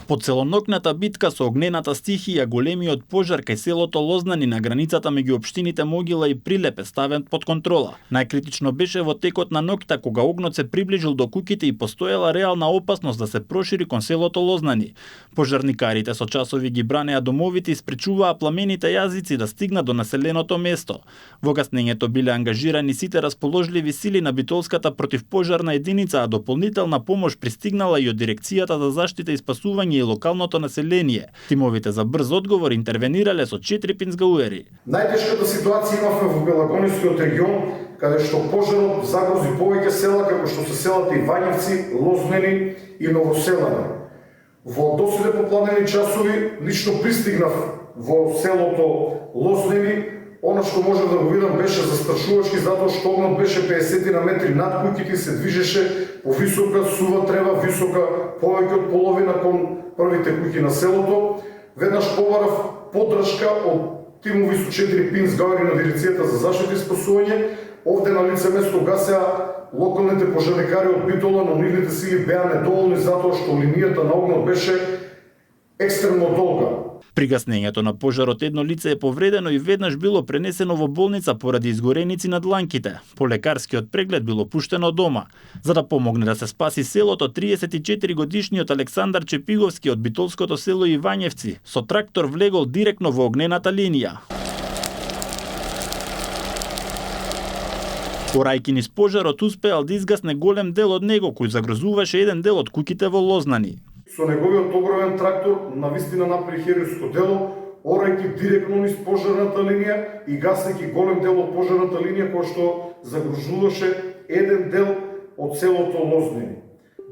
По целонокната битка со огнената стихија, големиот пожар кај селото Лознани на границата меѓу општините Могила и Прилеп е ставен под контрола. Најкритично беше во текот на ноќта кога огнот се приближил до куќите и постоела реална опасност да се прошири кон селото Лознани. Пожарникарите со часови ги бранеа домовите и спречуваа пламените јазици да стигнат до населеното место. Во гаснењето биле ангажирани сите расположливи сили на битолската противпожарна единица, а дополнителна помош пристигнала и од дирекцијата за заштита и спасување и локалното население. Тимовите за брз одговор интервенирале со 4 пинцгауери. Најтешката ситуација имавме во Белагонискиот регион, каде што пожарот загрози повеќе села како што се селата Ивањевци, Лознени и Новоселани. Во доседе попладнени часови лично пристигнав во селото Лознени. Она што можев да го видам беше застрашувачки, затоа што огнот беше 50 на метри над куќите и се движеше по висока сува трева, висока повеќе од половина кон првите куќи на селото. Веднаш побарав поддршка од тимови со 4 пинцгауери на дирекцијата за заштита и спасување. Овде на лице место гасеа локалните пожарникари од Битола, но нивните сили беа недоволни затоа што линијата на огнот беше екстремно долга. При гаснењето на пожарот едно лице е повредено и веднаш било пренесено во болница поради изгореници на дланките. По лекарскиот преглед било пуштено дома. За да помогне да се спаси селото, 34 годишниот Александар Чепиговски од битолското село Ивањевци со трактор влегол директно во огнената линија. Порајки низ пожарот успеал да изгасне голем дел од него, кој загрозуваше еден дел од куќите во Лознани. Со неговиот огромен трактор навистина направи херојско дело, орајќи директно низ пожарната линија и гаснејќи голем дел од пожарната линија која што загрозуваше еден дел од селото Лознани.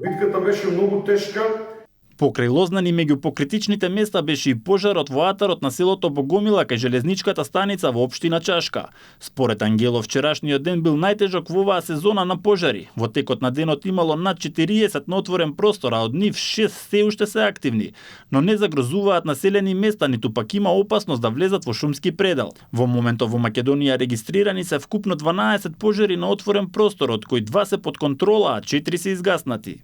Битката беше многу тешка. Покрај Лознани меѓу покритичните места беше и пожарот во атарот на селото Богомила кај железничката станица во општина Чашка. Според Ангелов, вчерашниот ден бил најтежок во оваа сезона на пожари. Во текот на денот имало над 40 на отворен простор, а од нив 6 се уште се активни, но не загрозуваат населени места, ниту пак има опасност да влезат во шумски предел. Во моментов во Македонија регистрирани се вкупно 12 пожари на отворен простор, од кои 2 се под контрола, а 4 се изгаснати.